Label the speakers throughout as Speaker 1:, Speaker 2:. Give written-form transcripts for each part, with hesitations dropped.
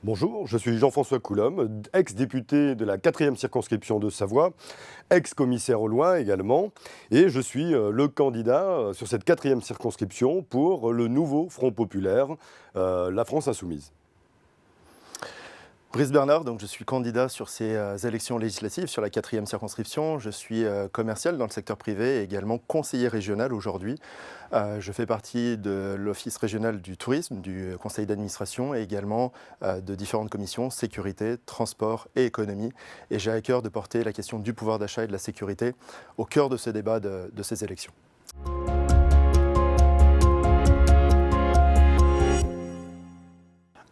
Speaker 1: Bonjour, je suis Jean-François Coulombe, ex-député de la 4e circonscription de Savoie, ex-commissaire au loin également, et je suis le candidat sur cette 4e circonscription pour le nouveau Front populaire, la France insoumise.
Speaker 2: Brice Bernard, donc je suis candidat sur ces élections législatives sur la 4e circonscription. Je suis commercial dans le secteur privé et également conseiller régional aujourd'hui. Je fais partie de l'Office régional du tourisme, du conseil d'administration et également de différentes commissions, sécurité, transport et économie. Et j'ai à cœur de porter la question du pouvoir d'achat et de la sécurité au cœur de ce débat de ces élections.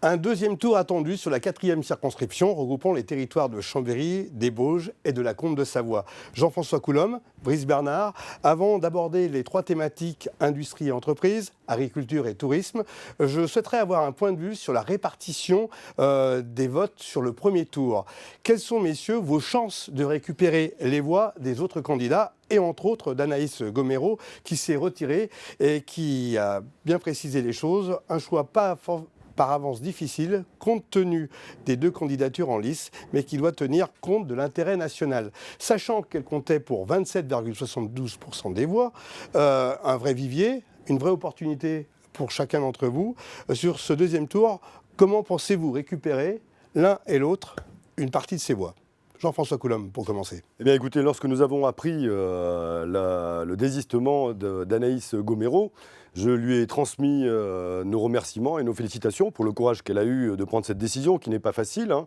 Speaker 3: Un deuxième tour attendu sur la 4e circonscription regroupant les territoires de Chambéry, des Bauges et de la Comte de Savoie. Jean-François Coulombe, Brice Bernard, avant d'aborder les trois thématiques industrie et entreprise, agriculture et tourisme, je souhaiterais avoir un point de vue sur la répartition des votes sur le premier tour. Quelles sont, messieurs, vos chances de récupérer les voix des autres candidats et entre autres d'Anaïs Gomero qui s'est retirée et qui a bien précisé les choses, un choix par avance difficile, compte tenu des deux candidatures en lice, mais qui doit tenir compte de l'intérêt national. Sachant qu'elle comptait pour 27,72% des voix, un vrai vivier, une vraie opportunité pour chacun d'entre vous. Sur ce deuxième tour, comment pensez-vous récupérer l'un et l'autre une partie de ces voix ? Jean-François Coulombe, pour commencer.
Speaker 1: Eh bien écoutez, lorsque nous avons appris le désistement d'Anaïs Gomero, je lui ai transmis nos remerciements et nos félicitations pour le courage qu'elle a eu de prendre cette décision, qui n'est pas facile, hein.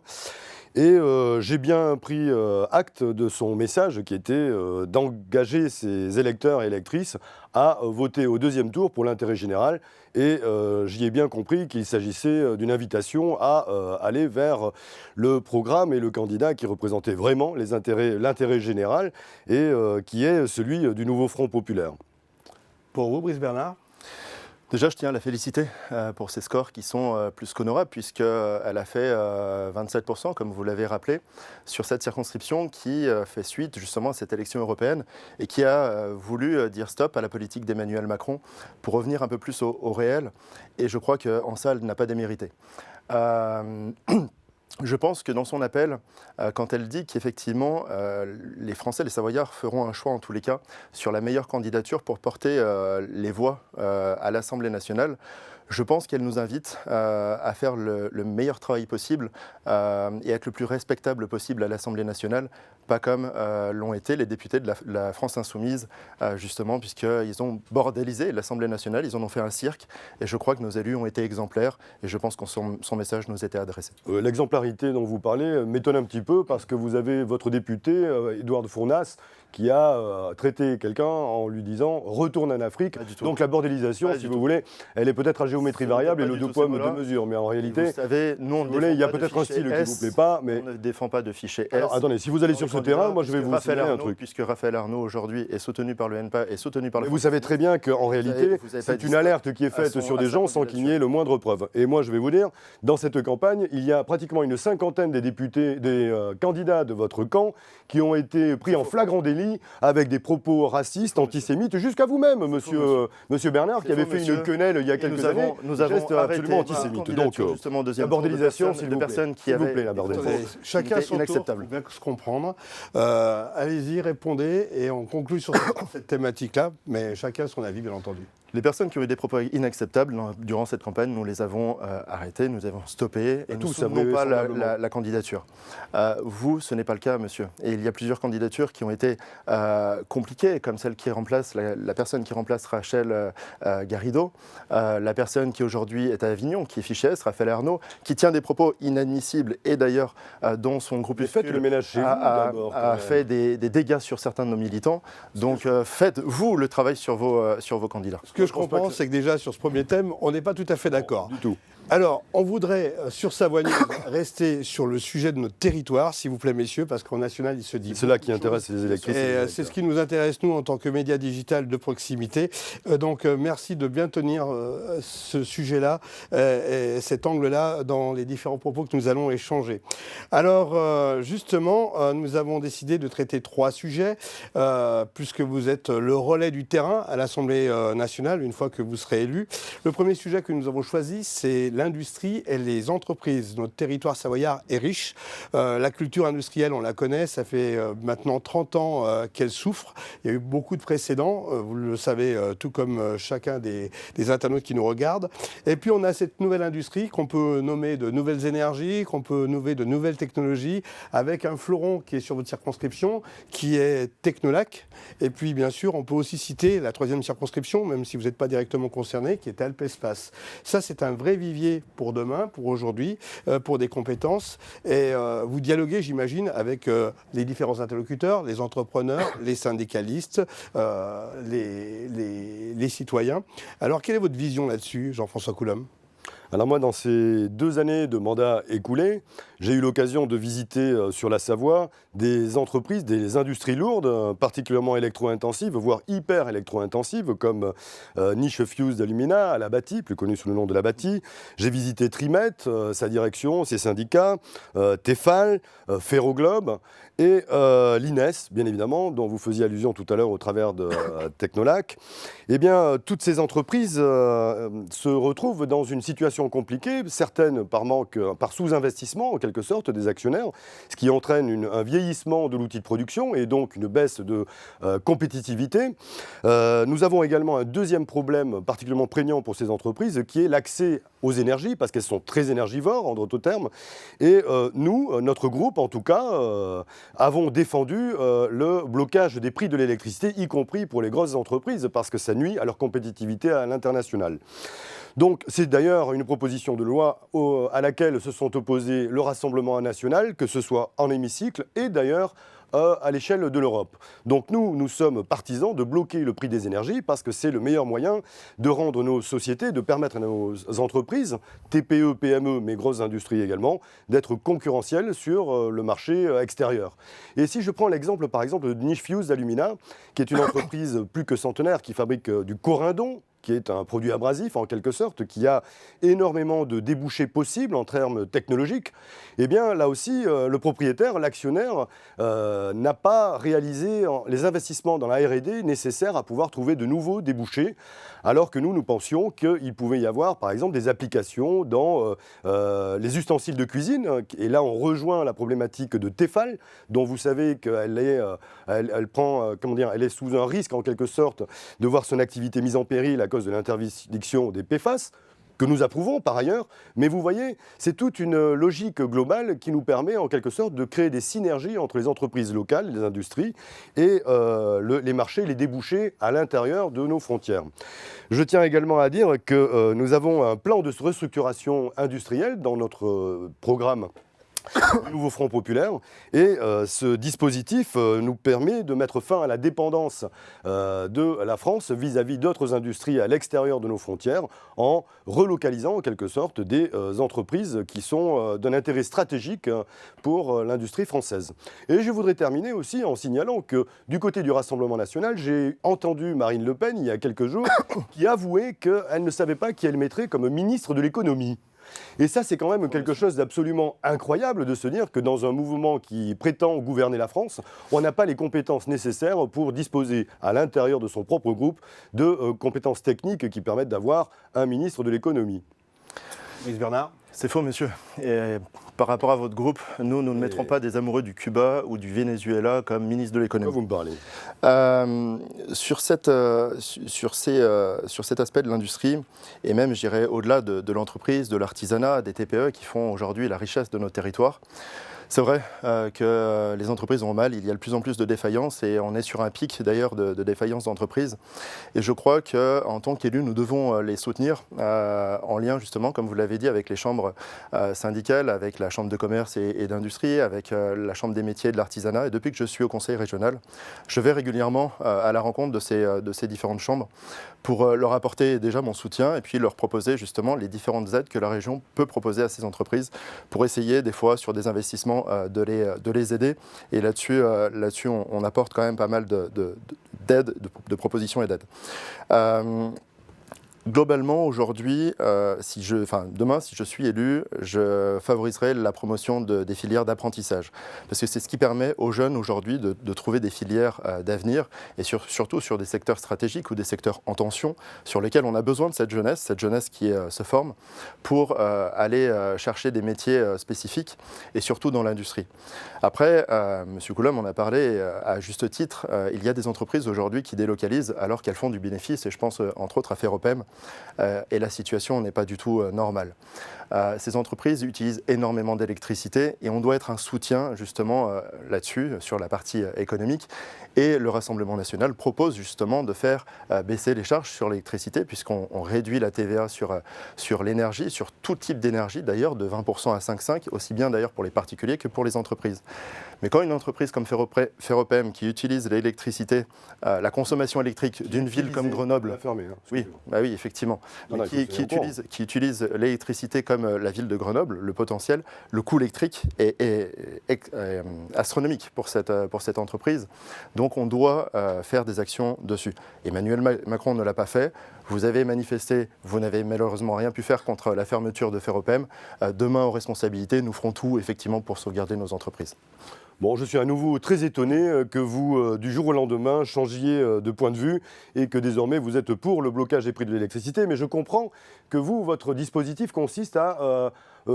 Speaker 1: Et j'ai bien pris acte de son message qui était d'engager ses électeurs et électrices à voter au deuxième tour pour l'intérêt général. Et j'y ai bien compris qu'il s'agissait d'une invitation à aller vers le programme et le candidat qui représentait vraiment l'intérêt général et qui est celui du nouveau Front populaire.
Speaker 3: Pour vous, Brice Bernard ?
Speaker 2: Déjà, je tiens à la féliciter pour ces scores qui sont plus qu'honorables, puisqu'elle a fait 27%, comme vous l'avez rappelé, sur cette circonscription qui fait suite justement à cette élection européenne et qui a voulu dire stop à la politique d'Emmanuel Macron pour revenir un peu plus au réel. Et je crois qu'en ça, elle n'a pas démérité. Je pense que dans son appel, quand elle dit qu'effectivement les Français, les Savoyards feront un choix en tous les cas sur la meilleure candidature pour porter les voix à l'Assemblée nationale, je pense qu'elle nous invite à faire le meilleur travail possible et être le plus respectable possible à l'Assemblée nationale, pas comme l'ont été les députés de la France insoumise, justement, puisqu'ils ont bordélisé l'Assemblée nationale, ils en ont fait un cirque, et je crois que nos élus ont été exemplaires, et je pense que son message nous était adressé.
Speaker 1: L'exemplarité dont vous parlez m'étonne un petit peu, parce que vous avez votre député, Édouard de Fournas, qui a traité quelqu'un en lui disant « retourne en Afrique ». Donc la bordélisation, si vous voulez, elle est peut-être à géométrie variable et le deux poids, deux mesures. Mais en réalité,
Speaker 2: vous savez, nous, on
Speaker 1: il y a peut-être un style qui ne vous plaît pas. Mais...
Speaker 2: On ne défend pas de fichier S.
Speaker 1: Alors, attendez, si vous allez sur ce terrain, moi je vais vous signaler un truc.
Speaker 2: Puisque Raphaël Arnaud aujourd'hui est soutenu par le NPA et soutenu par le...
Speaker 1: Vous savez très bien qu'en réalité, c'est une alerte qui est faite sur des gens sans qu'il n'y ait le moindre preuve. Et moi je vais vous dire, dans cette campagne, il y a pratiquement une cinquantaine des députés, des candidats de votre camp qui ont été pris en flagrant délit avec des propos racistes, antisémites, jusqu'à vous-même, monsieur Bernard, qui avait fait une quenelle il y a quelques années,
Speaker 2: nous avons
Speaker 1: absolument antisémite. Donc, la bordélisation, s'il vous plaît, la bordélisation.
Speaker 3: Chacun son tour, faut bien se comprendre. Allez-y, répondez, et on conclut sur cette thématique-là, mais chacun son avis, bien entendu.
Speaker 2: Les personnes qui ont eu des propos inacceptables durant cette campagne, nous les avons arrêtées, nous avons stoppé et nous ne soutenons pas la candidature. Vous, ce n'est pas le cas, monsieur. Et il y a plusieurs candidatures qui ont été compliquées, comme celle qui remplace, la personne qui remplace Rachel Garrido, la personne qui aujourd'hui est à Avignon, qui est fichée S, Raphaël Arnaud, qui tient des propos inadmissibles et d'ailleurs dont son groupuscule a fait des dégâts sur certains de nos militants. Donc faites-vous le travail sur vos candidats.
Speaker 3: Ce que je comprends, c'est que déjà sur ce premier thème, on n'est pas tout à fait d'accord.
Speaker 1: Du tout.
Speaker 3: Alors, on voudrait, sur Savoie News, rester sur le sujet de notre territoire, s'il vous plaît, messieurs, parce qu'en national, il se dit...
Speaker 1: C'est là qui intéresse les électeurs.
Speaker 3: Et c'est ce qui nous intéresse, nous, en tant que médias digital de proximité. Donc, merci de bien tenir ce sujet-là, et cet angle-là, dans les différents propos que nous allons échanger. Alors, justement, nous avons décidé de traiter trois sujets, puisque vous êtes le relais du terrain à l'Assemblée nationale, une fois que vous serez élu. Le premier sujet que nous avons choisi, c'est l'industrie et les entreprises. Notre territoire savoyard est riche. La culture industrielle, on la connaît, ça fait maintenant 30 ans qu'elle souffre. Il y a eu beaucoup de précédents, vous le savez, tout comme chacun des internautes qui nous regardent. Et puis on a cette nouvelle industrie qu'on peut nommer de nouvelles énergies, qu'on peut nommer de nouvelles technologies, avec un fleuron qui est sur votre circonscription, qui est Technolac. Et puis bien sûr, on peut aussi citer la 3e circonscription, même si vous n'êtes pas directement concerné, qui est Alpespace. Ça, c'est un vrai vivier pour demain, pour aujourd'hui, pour des compétences. Et vous dialoguez, j'imagine, avec les différents interlocuteurs, les entrepreneurs, les syndicalistes, les citoyens. Alors, quelle est votre vision là-dessus, Jean-François Coulombe ?
Speaker 1: Alors moi, dans ces 2 années de mandat écoulé, j'ai eu l'occasion de visiter sur la Savoie des entreprises, des industries lourdes, particulièrement électro-intensives, voire hyper électro-intensives, comme Niche Fuse d'Alumina, à la Bâtie, plus connue sous le nom de la Bâtie. J'ai visité Trimet, sa direction, ses syndicats, Tefal, Ferroglobe et l'INES, bien évidemment, dont vous faisiez allusion tout à l'heure au travers de Technolac. Eh bien, toutes ces entreprises se retrouvent dans une situation compliquée, certaines par sous-investissement, en quelque sorte, des actionnaires, ce qui entraîne un vieillissement de l'outil de production et donc une baisse de compétitivité. Nous avons également un deuxième problème particulièrement prégnant pour ces entreprises, qui est l'accès aux énergies, parce qu'elles sont très énergivores, en d'autres termes. Et nous, notre groupe, en tout cas, avons défendu le blocage des prix de l'électricité, y compris pour les grosses entreprises, parce que ça nuit à leur compétitivité à l'international. Donc c'est d'ailleurs une proposition de loi à laquelle se sont opposés le Rassemblement national, que ce soit en hémicycle et d'ailleurs à l'échelle de l'Europe. Donc nous sommes partisans de bloquer le prix des énergies parce que c'est le meilleur moyen de rendre nos sociétés, de permettre à nos entreprises, TPE, PME, mais grosses industries également, d'être concurrentielles sur le marché extérieur. Et si je prends l'exemple, par exemple, de Niche Fuse d'Alumina, qui est une entreprise plus que centenaire qui fabrique du corindon, qui est un produit abrasif en quelque sorte, qui a énormément de débouchés possibles en termes technologiques, eh bien là aussi, le propriétaire, l'actionnaire, n'a pas réalisé les investissements dans la R&D nécessaires à pouvoir trouver de nouveaux débouchés, alors que nous pensions qu'il pouvait y avoir, par exemple, des applications dans les ustensiles de cuisine. Et là, on rejoint la problématique de Tefal, dont vous savez qu'elle est, elle est sous un risque, en quelque sorte, de voir son activité mise en péril à cause de l'interdiction des PFAS, que nous approuvons par ailleurs, mais vous voyez, c'est toute une logique globale qui nous permet en quelque sorte de créer des synergies entre les entreprises locales, les industries et les marchés, les débouchés à l'intérieur de nos frontières. Je tiens également à dire que nous avons un plan de restructuration industrielle dans notre programme du nouveau Front populaire, et ce dispositif nous permet de mettre fin à la dépendance de la France vis-à-vis d'autres industries à l'extérieur de nos frontières, en relocalisant en quelque sorte des entreprises qui sont d'un intérêt stratégique pour l'industrie française. Et je voudrais terminer aussi en signalant que du côté du Rassemblement national, j'ai entendu Marine Le Pen il y a quelques jours qui avouait qu'elle ne savait pas qui elle mettrait comme ministre de l'économie. Et ça, c'est quand même quelque chose d'absolument incroyable de se dire que dans un mouvement qui prétend gouverner la France, on n'a pas les compétences nécessaires pour disposer à l'intérieur de son propre groupe de compétences techniques qui permettent d'avoir un ministre de l'économie.
Speaker 3: Brice Bernard ?
Speaker 2: C'est faux, monsieur. Et par rapport à votre groupe, nous ne mettrons pas des amoureux du Cuba ou du Venezuela comme ministre de l'économie.
Speaker 1: Vous me parlez.
Speaker 2: Sur cet aspect de l'industrie, et même, je dirais, au-delà de l'entreprise, de l'artisanat, des TPE qui font aujourd'hui la richesse de nos territoires, c'est vrai que les entreprises vont mal, il y a de plus en plus de défaillances et on est sur un pic d'ailleurs de défaillances d'entreprises. Et je crois qu'en tant qu'élus, nous devons les soutenir en lien justement, comme vous l'avez dit, avec les chambres syndicales, avec la chambre de commerce et d'industrie, avec la chambre des métiers et de l'artisanat. Et depuis que je suis au conseil régional, je vais régulièrement à la rencontre de ces différentes chambres pour leur apporter déjà mon soutien et puis leur proposer justement les différentes aides que la région peut proposer à ces entreprises pour essayer des fois sur des investissements de les aider. Et là-dessus, on apporte quand même pas mal d'aides, de propositions et d'aides. Globalement, aujourd'hui, demain, si je suis élu, je favoriserai la promotion des filières d'apprentissage. Parce que c'est ce qui permet aux jeunes aujourd'hui de trouver des filières d'avenir et surtout sur des secteurs stratégiques ou des secteurs en tension sur lesquels on a besoin de cette jeunesse qui se forme pour aller chercher des métiers spécifiques et surtout dans l'industrie. Après, M. Coulombe en a parlé à juste titre, il y a des entreprises aujourd'hui qui délocalisent alors qu'elles font du bénéfice et je pense entre autres à Ferropem. Et la situation n'est pas du tout normale. Ces entreprises utilisent énormément d'électricité et on doit être un soutien justement là-dessus, sur la partie économique. Et le Rassemblement national propose justement de faire baisser les charges sur l'électricité puisqu'on réduit la TVA sur l'énergie, sur tout type d'énergie d'ailleurs, de 20% à 5,5%, aussi bien d'ailleurs pour les particuliers que pour les entreprises. Mais quand une entreprise comme Ferropem qui utilise l'électricité, la consommation électrique d'une ville comme Grenoble, oui, effectivement, qui utilise l'électricité comme la ville de Grenoble, le potentiel, le coût électrique est astronomique pour cette entreprise. Donc on doit faire des actions dessus. Emmanuel Macron ne l'a pas fait. Vous avez manifesté, vous n'avez malheureusement rien pu faire contre la fermeture de Ferropem. Demain, aux responsabilités, nous ferons tout effectivement pour sauvegarder nos entreprises.
Speaker 1: Bon, je suis à nouveau très étonné que vous, du jour au lendemain, changiez de point de vue et que désormais vous êtes pour le blocage des prix de l'électricité. Mais je comprends que vous, votre dispositif consiste à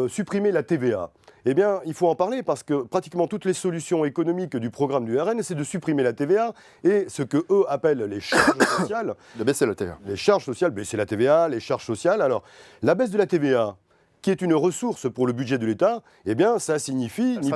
Speaker 1: supprimer la TVA. Eh bien, il faut en parler parce que pratiquement toutes les solutions économiques du programme du RN, c'est de supprimer la TVA et ce que eux appellent les charges sociales.
Speaker 2: De baisser la TVA.
Speaker 1: Les charges sociales, baisser la TVA, les charges sociales. Alors, la baisse de la TVA, qui est une ressource pour le budget de l'État, eh bien, ça signifie ni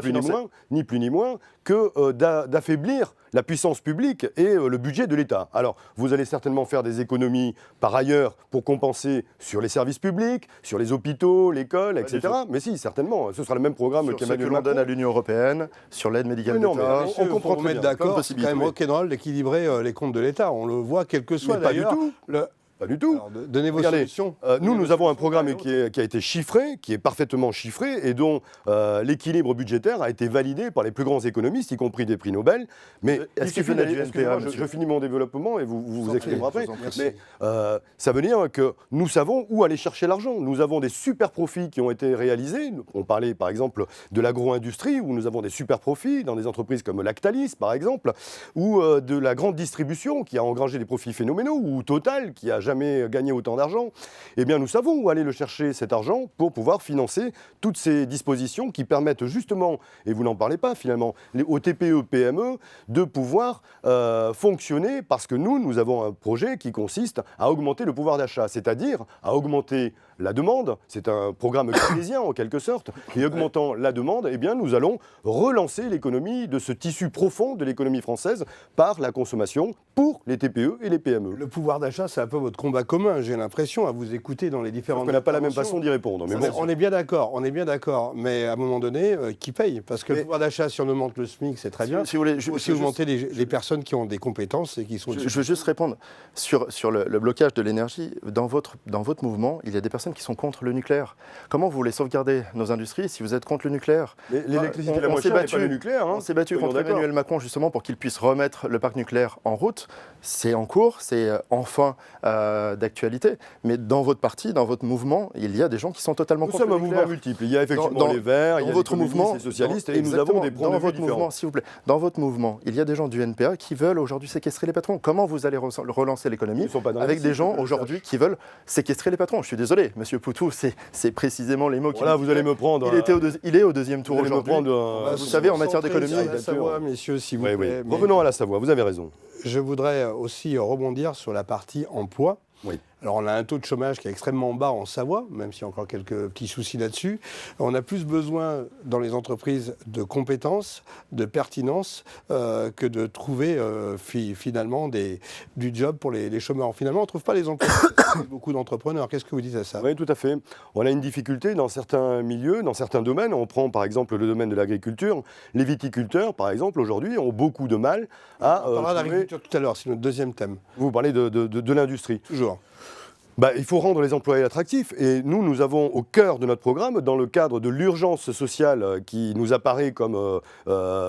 Speaker 1: plus ni moins que d'affaiblir la puissance publique et le budget de l'État. Alors, vous allez certainement faire des économies par ailleurs pour compenser sur les services publics, sur les hôpitaux, l'école, etc. Mais si, certainement, ce sera le même programme qu'Emmanuel Macron.
Speaker 2: Sur ce que l'on donne à l'Union européenne, sur l'aide médicale d'État.
Speaker 3: On comprend très bien. D'accord, c'est quand même rock'n'roll d'équilibrer les comptes de l'État. On le voit, quel que soit d'ailleurs.
Speaker 1: Pas du tout.
Speaker 3: Alors, donnez vos solutions.
Speaker 1: Nous avons un programme qui a été chiffré, qui est parfaitement chiffré et dont l'équilibre budgétaire a été validé par les plus grands économistes, y compris des prix Nobel. Mais
Speaker 2: est-ce qu'il suffit du NPA,
Speaker 1: je finis mon développement et vous exprimerez après. Mais ça veut dire que nous savons où aller chercher l'argent. Nous avons des super profits qui ont été réalisés. On parlait par exemple de l'agro-industrie, où nous avons des super profits dans des entreprises comme Lactalis, par exemple, ou de la grande distribution qui a engrangé des profits phénoménaux, ou Total qui a jamais gagné autant d'argent. Eh bien, nous savons où aller le chercher, cet argent, pour pouvoir financer toutes ces dispositions qui permettent justement, et vous n'en parlez pas finalement, aux TPE, PME, de pouvoir fonctionner parce que nous avons un projet qui consiste à augmenter le pouvoir d'achat, c'est-à-dire à augmenter la demande. C'est un programme keynésien en quelque sorte. Et augmentant la demande, eh bien, nous allons relancer l'économie de ce tissu profond de l'économie française par la consommation pour les TPE et les PME.
Speaker 3: Le pouvoir d'achat, c'est un peu votre combat commun, j'ai l'impression, à vous écouter dans les différentes...
Speaker 1: On n'a pas la même façon d'y répondre. Mais
Speaker 3: on est bien d'accord. Mais à un moment donné, qui paye? Parce que le pouvoir d'achat, si on augmente le SMIC, c'est très bien. Si vous voulez, augmenter les personnes qui ont des compétences et qui sont...
Speaker 2: Je veux juste répondre sur le blocage de l'énergie. Dans votre mouvement, il y a des personnes qui sont contre le nucléaire. Comment vous voulez sauvegarder nos industries si vous êtes contre le nucléaire?
Speaker 1: L'électricité, la moins chère, n'est pas le nucléaire.
Speaker 2: On s'est battu contre Emmanuel Macron justement pour qu'il puisse remettre le parc nucléaire en route. C'est en cours, c'est enfin d'actualité. Mais dans votre parti, dans votre mouvement, il y a des gens qui sont totalement contre le nucléaire.
Speaker 1: Nous sommes un mouvement multiple. Il y a effectivement les Verts, il y a les communistes, les socialistes, et nous avons des points de vue différents.
Speaker 2: S'il vous plaît, dans votre mouvement, il y a des gens du NPA qui veulent aujourd'hui séquestrer les patrons. Comment vous allez relancer l'économie avec des gens aujourd'hui qui veulent séquestrer les patrons? Je suis désolé, Monsieur Poutou, c'est précisément les mots qui...
Speaker 1: Voilà, vous allez me prendre...
Speaker 2: Il est au deuxième tour aujourd'hui. Vous savez, en matière d'économie...
Speaker 3: La Savoie, messieurs, si vous plaît.
Speaker 1: Revenons à la Savoie, vous avez raison.
Speaker 3: Je voudrais aussi rebondir sur la partie emploi.
Speaker 1: Oui.
Speaker 3: Alors on a un taux de chômage qui est extrêmement bas en Savoie, même s'il y a encore quelques petits soucis là-dessus. On a plus besoin dans les entreprises de compétences, de pertinence, que de trouver finalement du job pour les chômeurs. Finalement, on ne trouve pas les emplois. Beaucoup d'entrepreneurs. Qu'est-ce que vous dites à ça?
Speaker 1: Oui, tout à fait. On a une difficulté dans certains milieux, dans certains domaines. On prend par exemple le domaine de l'agriculture. Les viticulteurs, par exemple, aujourd'hui, ont beaucoup de mal à...
Speaker 3: On parlera d'agriculture tout à l'heure, c'est notre deuxième thème.
Speaker 1: Vous parlez de l'industrie.
Speaker 3: Toujours.
Speaker 1: Il faut rendre les employés attractifs et nous avons au cœur de notre programme, dans le cadre de l'urgence sociale qui nous apparaît comme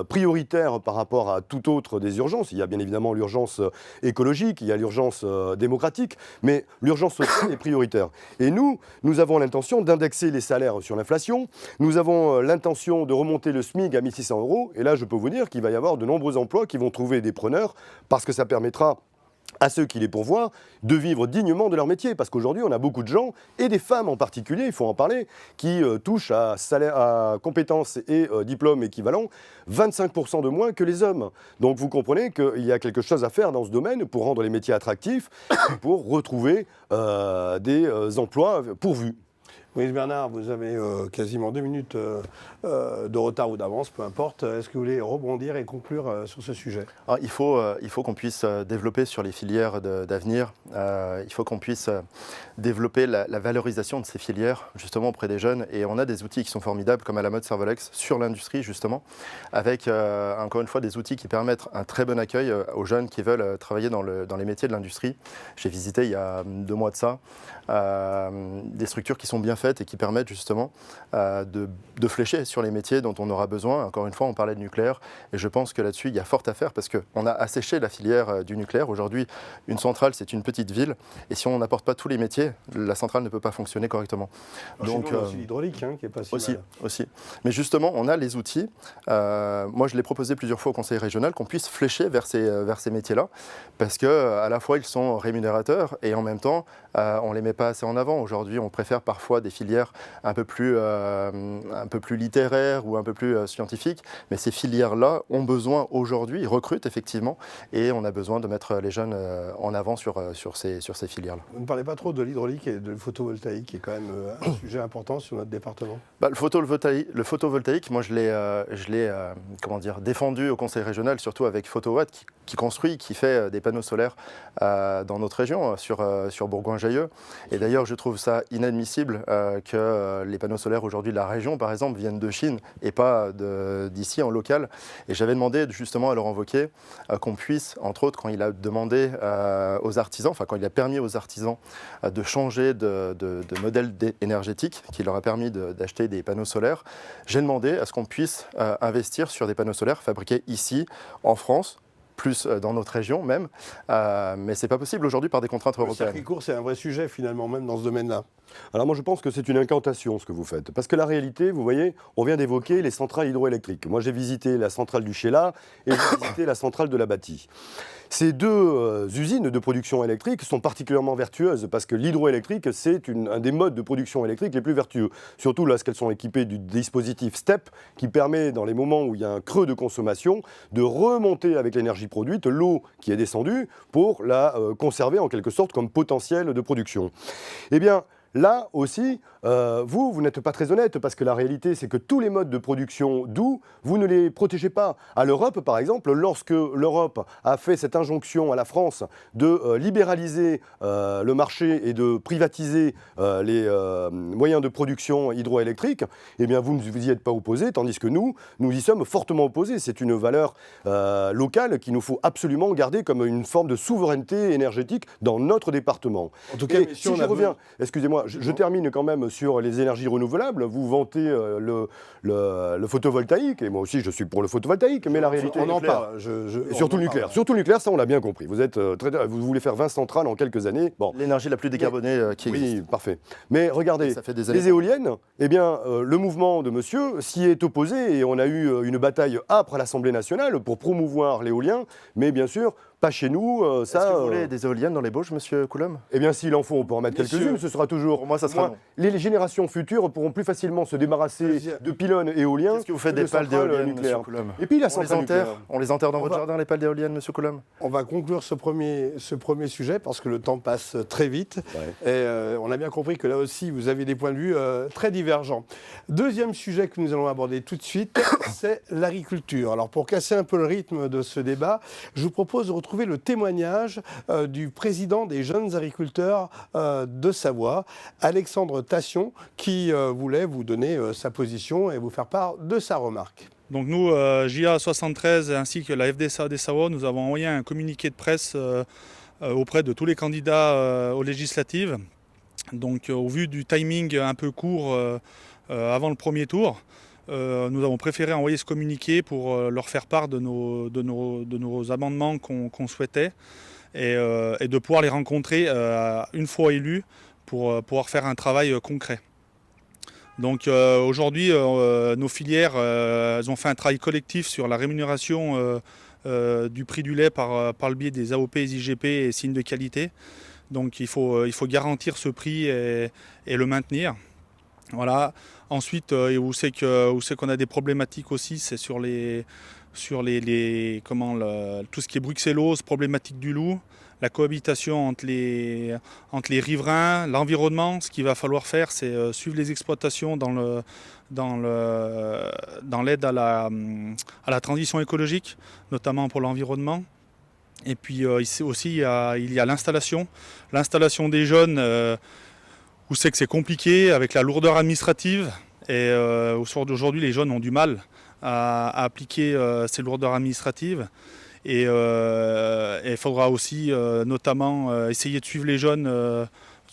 Speaker 1: prioritaire par rapport à toute autre des urgences. Il y a bien évidemment l'urgence écologique, il y a l'urgence démocratique, mais l'urgence sociale est prioritaire. Et nous avons l'intention d'indexer les salaires sur l'inflation, nous avons l'intention de remonter le SMIC à 1 600 €, et là je peux vous dire qu'il va y avoir de nombreux emplois qui vont trouver des preneurs, parce que ça permettra à ceux qui les pourvoient de vivre dignement de leur métier. Parce qu'aujourd'hui, on a beaucoup de gens, et des femmes en particulier, il faut en parler, qui touchent à, salaire, à compétences et diplômes équivalents 25% de moins que les hommes. Donc vous comprenez qu'il y a quelque chose à faire dans ce domaine pour rendre les métiers attractifs, et pour retrouver des emplois pourvus.
Speaker 3: Brice Bernard, vous avez quasiment 2 minutes de retard ou d'avance, peu importe. Est-ce que vous voulez rebondir et conclure sur ce sujet?
Speaker 2: Alors, il faut qu'on puisse développer sur les filières d'avenir. Il faut qu'on puisse développer la valorisation de ces filières, justement, auprès des jeunes. Et on a des outils qui sont formidables, comme à la mode Servolex, sur l'industrie, justement, avec, encore une fois, des outils qui permettent un très bon accueil aux jeunes qui veulent travailler dans les métiers de l'industrie. J'ai visité, il y a 2 mois de ça, des structures qui sont bien faites et qui permettent justement de flécher sur les métiers dont on aura besoin. Encore une fois, on parlait de nucléaire et je pense que là-dessus, il y a fort à faire parce qu'on a asséché la filière du nucléaire. Aujourd'hui, une centrale, c'est une petite ville et si on n'apporte pas tous les métiers, la centrale ne peut pas fonctionner correctement.
Speaker 3: Donc, il y a aussi l'hydraulique qui est pas si mal.
Speaker 2: Aussi. Mais justement, on a les outils. Moi, je l'ai proposé plusieurs fois au conseil régional qu'on puisse flécher vers ces métiers-là parce qu'à la fois, ils sont rémunérateurs et en même temps, on ne les met pas assez en avant. Aujourd'hui, on préfère parfois des filières un peu plus littéraires ou un peu plus scientifiques. Mais ces filières-là ont besoin aujourd'hui, ils recrutent effectivement, et on a besoin de mettre les jeunes en avant sur ces filières-là.
Speaker 3: Vous ne parlez pas trop de l'hydraulique et de photovoltaïque, qui est quand même un sujet important sur notre département.
Speaker 2: Le photovoltaïque, moi je l'ai défendu au conseil régional, surtout avec Photowatt qui construit, qui fait des panneaux solaires dans notre région, sur Bourgoin-Jallieu. Et d'ailleurs, je trouve ça inadmissible que les panneaux solaires aujourd'hui de la région, par exemple, viennent de Chine et pas d'ici en local. Et j'avais demandé justement à Laurent Wauquiez qu'on puisse, entre autres, quand il a demandé aux artisans, quand il a permis aux artisans de changer de modèle énergétique, qui leur a permis d'acheter des panneaux solaires, j'ai demandé à ce qu'on puisse investir sur des panneaux solaires fabriqués ici, en France, plus dans notre région même, mais ce n'est pas possible aujourd'hui par des contraintes européennes.
Speaker 3: Le circuit court, c'est un vrai sujet finalement, même dans ce domaine-là.
Speaker 1: Alors moi je pense que c'est une incantation ce que vous faites, parce que la réalité, vous voyez, on vient d'évoquer les centrales hydroélectriques. Moi j'ai visité la centrale du Chéla et j'ai visité la centrale de la Bâtie. Ces 2 usines de production électrique sont particulièrement vertueuses parce que l'hydroélectrique, c'est un des modes de production électrique les plus vertueux. Surtout lorsqu'elles sont équipées du dispositif STEP qui permet, dans les moments où il y a un creux de consommation, de remonter avec l'énergie produite l'eau qui est descendue pour la conserver en quelque sorte comme potentiel de production. Eh bien, là aussi, vous n'êtes pas très honnête parce que la réalité, c'est que tous les modes de production doux, vous ne les protégez pas. À l'Europe, par exemple, lorsque l'Europe a fait cette injonction à la France de libéraliser le marché et de privatiser les moyens de production hydroélectrique, eh bien, vous ne vous y êtes pas opposés, tandis que nous y sommes fortement opposés. C'est une valeur locale qu'il nous faut absolument garder comme une forme de souveraineté énergétique dans notre département.
Speaker 3: En tout cas,
Speaker 1: si je reviens, excusez-moi, je termine quand même sur les énergies renouvelables. Vous vantez le photovoltaïque, et moi aussi je suis pour le photovoltaïque, mais la réalité...
Speaker 3: On en parle.
Speaker 1: Et surtout le nucléaire. Surtout le nucléaire, ça on l'a bien compris. Vous voulez faire 20 centrales en quelques années. Bon.
Speaker 2: L'énergie la plus décarbonée qui existe.
Speaker 1: Oui, parfait. Mais regardez, les éoliennes, eh bien, le mouvement de monsieur s'y est opposé et on a eu une bataille âpre à l'Assemblée nationale pour promouvoir l'éolien, mais bien sûr, pas chez nous.
Speaker 2: Est-ce que vous voulez des éoliennes dans les Bauges, monsieur Coulombe?
Speaker 1: Eh bien, s'il en faut, on peut en mettre quelques-unes. Ce sera toujours...
Speaker 2: Pour moi, ça sera non.
Speaker 1: Les générations futures pourront plus facilement se débarrasser de pylônes éoliens.
Speaker 2: Qu'est-ce que vous faites des pales d'éoliennes, monsieur Coulombe?
Speaker 1: Et puis,
Speaker 2: on les enterre dans votre jardin, les pales d'éoliennes, monsieur Coulombe?
Speaker 3: On va conclure ce premier sujet parce que le temps passe très vite. Ouais. Et on a bien compris que là aussi, vous avez des points de vue très divergents. Deuxième sujet que nous allons aborder tout de suite, c'est l'agriculture. Alors, pour casser un peu le rythme de ce débat, je vous propose de retrouver le témoignage du président des jeunes agriculteurs de Savoie, Alexandre Tassion, qui voulait vous donner sa position et vous faire part de sa remarque.
Speaker 4: Donc nous, JA 73 ainsi que la FDSA des Savoie, nous avons envoyé un communiqué de presse auprès de tous les candidats aux législatives Donc au vu du timing un peu court avant le premier tour, nous avons préféré envoyer ce communiqué pour leur faire part de nos amendements qu'on souhaitait et de pouvoir les rencontrer une fois élus pour pouvoir faire un travail concret. Donc aujourd'hui, nos filières elles ont fait un travail collectif sur la rémunération du prix du lait par le biais des AOP, IGP et signes de qualité. Donc il faut garantir ce prix et le maintenir. Voilà. Ensuite, où c'est qu'on a des problématiques aussi, c'est sur tout ce qui est bruxellose, problématique du loup, la cohabitation entre les riverains, l'environnement. Ce qu'il va falloir faire, c'est suivre les exploitations dans l'aide à la transition écologique, notamment pour l'environnement. Et puis ici aussi, il y a l'installation des jeunes, où c'est que c'est compliqué avec la lourdeur administrative. Et aujourd'hui, les jeunes ont du mal à appliquer ces lourdeurs administratives. Et il faudra aussi notamment essayer de suivre les jeunes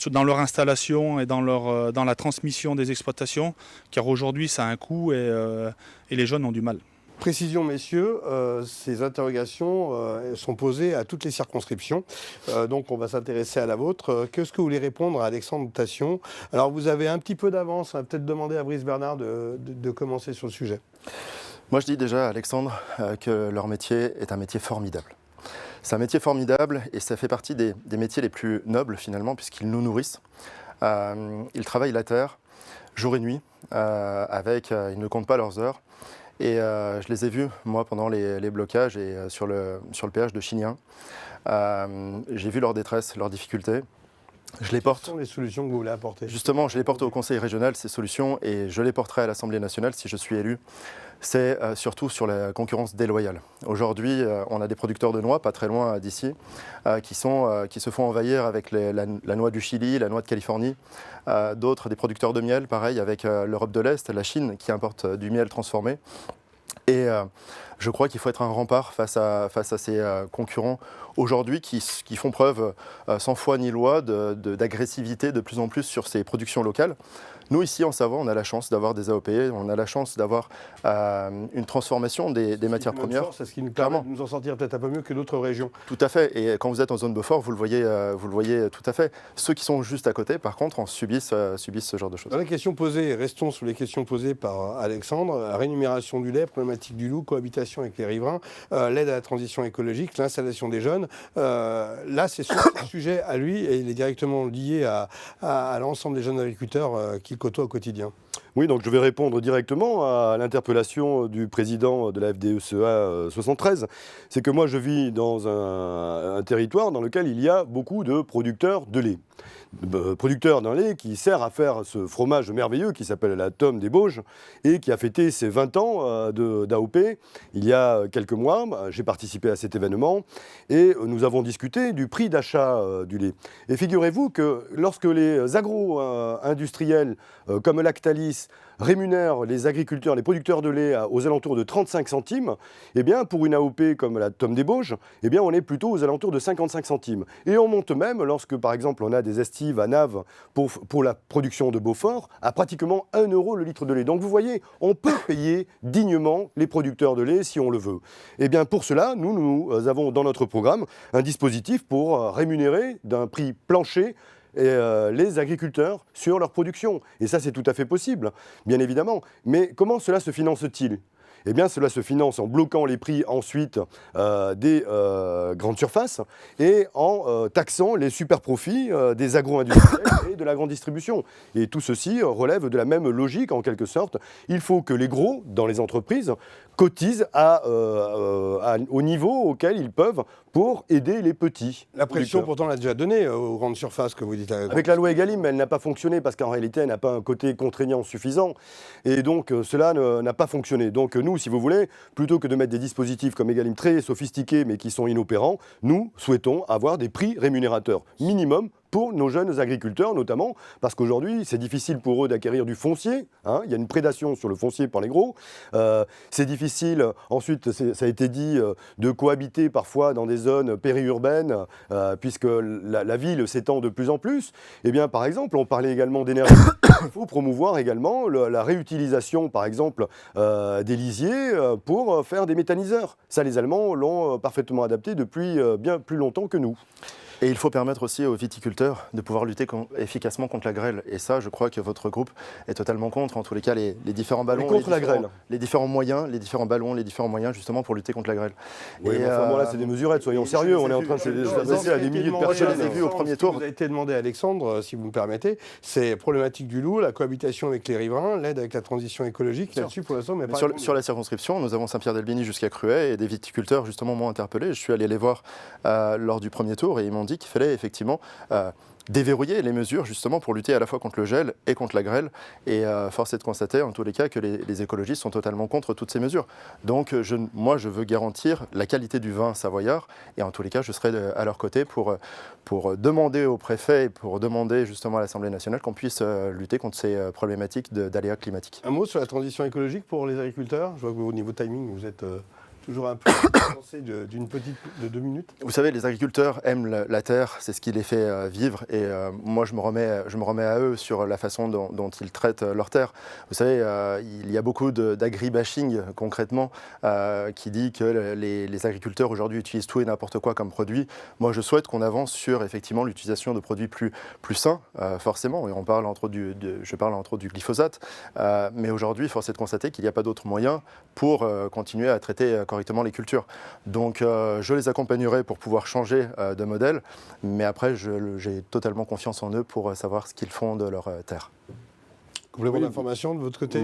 Speaker 4: dans leur installation et dans la transmission des exploitations, car aujourd'hui ça a un coût et les jeunes ont du mal.
Speaker 3: Précision, messieurs, ces interrogations sont posées à toutes les circonscriptions. Donc on va s'intéresser à la vôtre. Qu'est-ce que vous voulez répondre à Alexandre Tassion? Alors vous avez un petit peu d'avance, on va peut-être demander à Brice Bernard de commencer sur le sujet.
Speaker 2: Moi je dis déjà à Alexandre que leur métier est un métier formidable. C'est un métier formidable et ça fait partie des métiers les plus nobles finalement, puisqu'ils nous nourrissent. Ils travaillent la terre jour et nuit, ils ne comptent pas leurs heures. Et je les ai vus, moi, pendant les blocages et sur le péage de Chignin. J'ai vu leur détresse, leurs difficultés. Je les porte.
Speaker 3: Quelles sont les solutions que vous voulez apporter?
Speaker 2: Justement, je les porte au Conseil régional, ces solutions, et je les porterai à l'Assemblée nationale si je suis élu. C'est surtout sur la concurrence déloyale. Aujourd'hui, on a des producteurs de noix, pas très loin d'ici, qui se font envahir avec la noix du Chili, la noix de Californie. D'autres, des producteurs de miel, pareil, avec l'Europe de l'Est, la Chine, qui importe du miel transformé. Et je crois qu'il faut être un rempart face à ces concurrents aujourd'hui qui font preuve sans foi ni loi d'agressivité de plus en plus sur ces productions locales. Nous, ici, en Savoie, on a la chance d'avoir des AOP, on a la chance d'avoir une transformation des matières premières.
Speaker 3: C'est ce qui nous permet de nous en sortir peut-être un peu mieux que d'autres régions.
Speaker 2: Tout à fait. Et quand vous êtes en zone Beaufort, vous le voyez tout à fait. Ceux qui sont juste à côté, par contre, subissent ce genre de choses.
Speaker 3: Dans les questions posées, restons sous les questions posées par Alexandre. Rémunération du lait, problématique du loup, cohabitation avec les riverains, l'aide à la transition écologique, l'installation des jeunes. Là, c'est son sujet à lui et il est directement lié à l'ensemble des jeunes agriculteurs qu'il côtoie au quotidien.
Speaker 1: Oui, donc je vais répondre directement à l'interpellation du président de la FDSEA 73. C'est que moi, je vis dans un territoire dans lequel il y a beaucoup de producteurs de lait. Producteur d'un lait qui sert à faire ce fromage merveilleux qui s'appelle la Tome des Bauges et qui a fêté ses 20 ans d'AOP il y a quelques mois. J'ai participé à cet événement et nous avons discuté du prix d'achat du lait. Et figurez-vous que lorsque les agro-industriels comme Lactalis rémunèrent les agriculteurs, les producteurs de lait aux alentours de 35 centimes, eh bien pour une AOP comme la Tome des Bauges, eh bien on est plutôt aux alentours de 55 centimes. Et on monte même, lorsque par exemple on a des estives à Naves pour la production de Beaufort, à pratiquement 1 € le litre de lait. Donc vous voyez, on peut payer dignement les producteurs de lait si on le veut. Eh bien pour cela, nous avons dans notre programme un dispositif pour rémunérer d'un prix plancher les agriculteurs sur leur production. Et ça, c'est tout à fait possible, bien évidemment. Mais comment cela se finance-t-il ? Eh bien, cela se finance en bloquant les prix ensuite des grandes surfaces et en taxant les super profits des agro-industriels et de la grande distribution. Et tout ceci relève de la même logique, en quelque sorte. Il faut que les gros, dans les entreprises, cotisent au niveau auquel ils peuvent pour aider les petits.
Speaker 3: La pression, pourtant, l'a déjà donnée aux grandes surfaces, que vous dites.
Speaker 1: Avec la loi Egalim, elle n'a pas fonctionné parce qu'en réalité, elle n'a pas un côté contraignant suffisant. Et donc, cela n'a pas fonctionné. Donc, nous, si vous voulez, plutôt que de mettre des dispositifs comme Egalim très sophistiqués mais qui sont inopérants, nous souhaitons avoir des prix rémunérateurs minimum pour nos jeunes agriculteurs notamment, parce qu'aujourd'hui c'est difficile pour eux d'acquérir du foncier, hein, il y a une prédation sur le foncier par les gros, c'est difficile ensuite, ça a été dit, de cohabiter parfois dans des zones périurbaines, puisque la ville s'étend de plus en plus. Eh bien par exemple, on parlait également d'énergie, il faut promouvoir également la réutilisation par exemple des lisiers pour faire des méthaniseurs. Ça les Allemands l'ont parfaitement adapté depuis bien plus longtemps que nous.
Speaker 2: Et il faut permettre aussi aux viticulteurs de pouvoir lutter efficacement contre la grêle. Et ça, je crois que votre groupe est totalement contre, en tous les cas, les différents ballons.
Speaker 1: Contre la grêle.
Speaker 2: Les différents moyens, les différents ballons, les différents moyens, justement, pour lutter contre la grêle.
Speaker 1: Oui, mais enfin, bon, là, c'est des mesurettes, soyons sérieux. On est en train de s'adresser à des milliers de personnes.
Speaker 3: Je les ai vus au premier tour. Vous avez été demandé, Alexandre, si vous me permettez, c'est problématique du loup, la cohabitation avec les riverains, l'aide avec la transition écologique. Là-dessus, pour l'instant, mais pas
Speaker 2: sur la circonscription, nous avons Saint-Pierre-d'Albigny jusqu'à Cruet, et des viticulteurs, justement, m'ont interpellé. Je suis allé les voir lors du premier tour, et ils m'ont dit qu'il fallait effectivement déverrouiller les mesures justement pour lutter à la fois contre le gel et contre la grêle. Et force est de constater en tous les cas que les écologistes sont totalement contre toutes ces mesures. Donc moi je veux garantir la qualité du vin savoyard et en tous les cas je serai à leur côté pour demander au préfet et pour demander justement à l'Assemblée nationale qu'on puisse lutter contre ces problématiques d'aléas climatiques.
Speaker 3: Un mot sur la transition écologique pour les agriculteurs. Je vois que au niveau timing vous êtes... toujours un peu avancé d'une petite de 2 minutes.
Speaker 2: Vous savez, les agriculteurs aiment la terre, c'est ce qui les fait vivre. Et moi, je me remets à eux sur la façon dont ils traitent leur terre. Vous savez, il y a beaucoup d'agribashing, concrètement, qui dit que les agriculteurs aujourd'hui utilisent tout et n'importe quoi comme produit. Moi, je souhaite qu'on avance sur effectivement l'utilisation de produits plus sains, forcément. Et je parle entre autres du glyphosate. Mais aujourd'hui, force est de constater qu'il n'y a pas d'autre moyen pour continuer à traiter correctement les cultures. Donc je les accompagnerai pour pouvoir changer de modèle, mais après j'ai totalement confiance en eux pour savoir ce qu'ils font de leur terre.
Speaker 3: Complément d'information de votre côté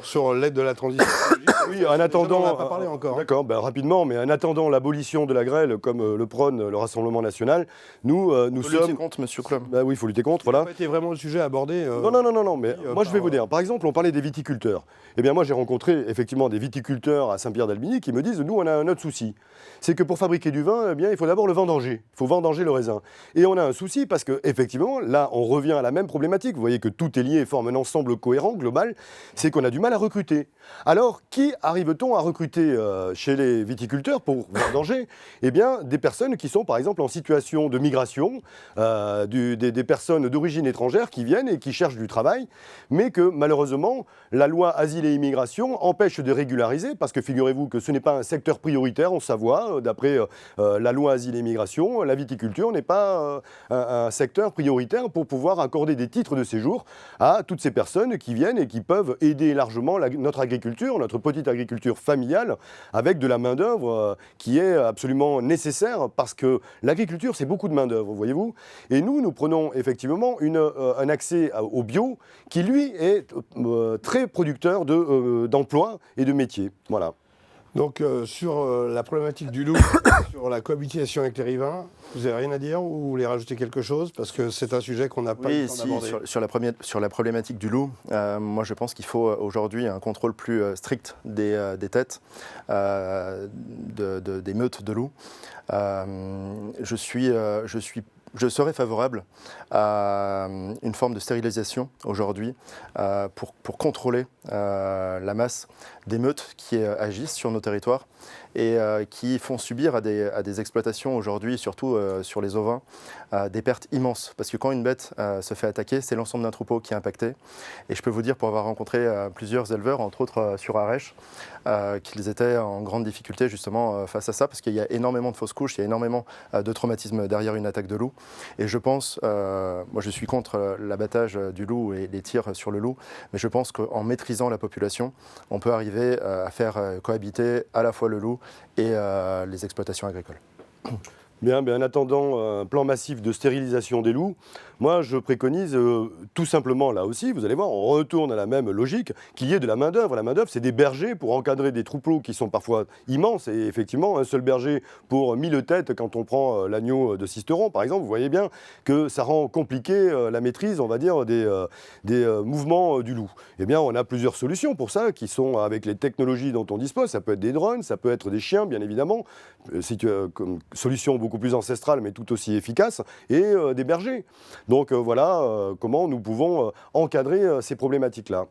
Speaker 3: sur l'aide de la transition écologique.
Speaker 1: Oui, en attendant,
Speaker 3: on n'a pas parlé encore.
Speaker 1: D'accord, ben, rapidement, mais en attendant l'abolition de la grêle, comme le prône le Rassemblement national, nous sommes...
Speaker 2: Il faut lutter contre, monsieur Coulomb.
Speaker 1: Ben oui, il faut lutter contre, voilà.
Speaker 3: Ça n'a pas été vraiment le sujet abordé.
Speaker 1: Non, mais moi je vais vous dire, par exemple, on parlait des viticulteurs. Eh bien moi j'ai rencontré effectivement des viticulteurs à Saint-Pierre-d'Albigny qui me disent, nous on a un autre souci. C'est que pour fabriquer du vin, eh bien, il faut d'abord le vendanger. Il faut vendanger le raisin. Et on a un souci parce que effectivement, là on revient à la même problématique. Vous voyez que tout est lié et forme un ensemble cohérent, global. C'est qu'on a du mal à recruter. Alors, qui arrive-t-on à recruter chez les viticulteurs pour vendanger? Eh bien, des personnes qui sont par exemple en situation de migration, des personnes d'origine étrangère qui viennent et qui cherchent du travail, mais que malheureusement, la loi Asile et Immigration empêche de régulariser, parce que figurez-vous que ce n'est pas un secteur prioritaire en Savoie, d'après la loi Asile et Immigration, la viticulture n'est pas un secteur prioritaire pour pouvoir accorder des titres de séjour à toutes ces personnes qui viennent et qui peuvent aider largement notre agriculture, notre petite agriculture familiale, avec de la main-d'œuvre qui est absolument nécessaire, parce que l'agriculture, c'est beaucoup de main-d'œuvre, voyez-vous. Et nous prenons effectivement un accès au bio qui, lui, est très producteur d'emplois et de métiers. Voilà.
Speaker 3: Donc sur la problématique du loup, sur la cohabitation avec les riverains, vous n'avez rien à dire ou vous voulez rajouter quelque chose? Parce que c'est un sujet qu'on n'a pas eu le temps d'aborder.
Speaker 2: Sur la problématique du loup, moi je pense qu'il faut aujourd'hui un contrôle plus strict des têtes, des meutes de loups. Je serais favorable à une forme de stérilisation aujourd'hui pour contrôler la masse d'émeutes qui agissent sur nos territoires et qui font subir à des exploitations aujourd'hui, surtout sur les ovins, des pertes immenses. Parce que quand une bête se fait attaquer, c'est l'ensemble d'un troupeau qui est impacté. Et je peux vous dire, pour avoir rencontré plusieurs éleveurs, entre autres sur Arèche, qu'ils étaient en grande difficulté justement face à ça, parce qu'il y a énormément de fausses couches, il y a énormément de traumatismes derrière une attaque de loup. Et je pense, moi je suis contre l'abattage du loup et les tirs sur le loup, mais je pense qu'en maîtrisant la population, on peut arriver à faire cohabiter à la fois le loup et les exploitations agricoles.
Speaker 1: Bien, en attendant un plan massif de stérilisation des loups, Moi, je préconise tout simplement, là aussi, vous allez voir, on retourne à la même logique, qu'il y ait de la main-d'œuvre. La main-d'œuvre, c'est des bergers pour encadrer des troupeaux qui sont parfois immenses. Et effectivement, un seul berger pour 1000 têtes, quand on prend l'agneau de Sisteron, par exemple, vous voyez bien que ça rend compliqué la maîtrise, on va dire, des mouvements du loup. Eh bien, on a plusieurs solutions pour ça, qui sont avec les technologies dont on dispose. Ça peut être des drones, ça peut être des chiens, bien évidemment. C'est une solution beaucoup plus ancestrale, mais tout aussi efficace, et des bergers. Donc voilà comment nous pouvons encadrer ces problématiques-là.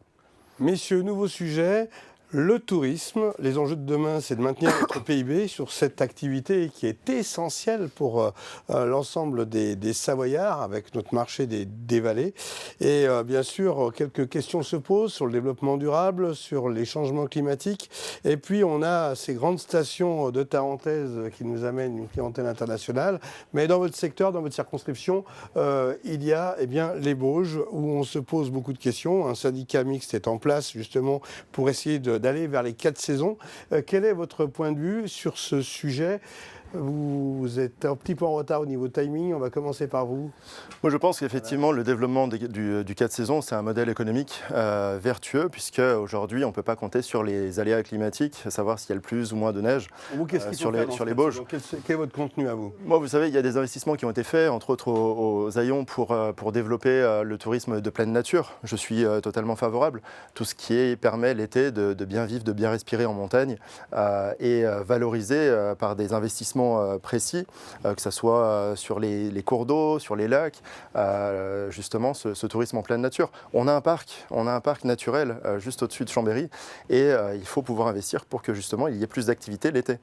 Speaker 3: Messieurs, nouveau sujet. Le tourisme, les enjeux de demain, c'est de maintenir notre PIB sur cette activité qui est essentielle pour l'ensemble des Savoyards, avec notre marché des vallées. Et bien sûr, quelques questions se posent sur le développement durable, sur les changements climatiques. Et puis, on a ces grandes stations de Tarentaise qui nous amènent une clientèle internationale. Mais dans votre secteur, dans votre circonscription, il y a les Bauges, où on se pose beaucoup de questions. Un syndicat mixte est en place, justement, pour essayer d'aller vers les 4 saisons. Quel est votre point de vue sur ce sujet ? Vous êtes un petit peu en retard au niveau timing, on va commencer par vous.
Speaker 2: Moi je pense qu'effectivement le développement du 4 saisons c'est un modèle économique vertueux puisque aujourd'hui on ne peut pas compter sur les aléas climatiques, savoir s'il y a le plus ou moins de neige sur les Bauges.
Speaker 3: Quel est votre contenu à vous ?
Speaker 2: Moi vous savez il y a des investissements qui ont été faits entre autres aux Aillons pour développer le tourisme de pleine nature. Je suis totalement favorable. Tout ce qui permet l'été de bien vivre, de bien respirer en montagne et valorisé par des investissements précis, que ce soit sur les cours d'eau, sur les lacs, justement ce tourisme en pleine nature. On a un parc naturel juste au-dessus de Chambéry et il faut pouvoir investir pour que justement il y ait plus d'activité l'été.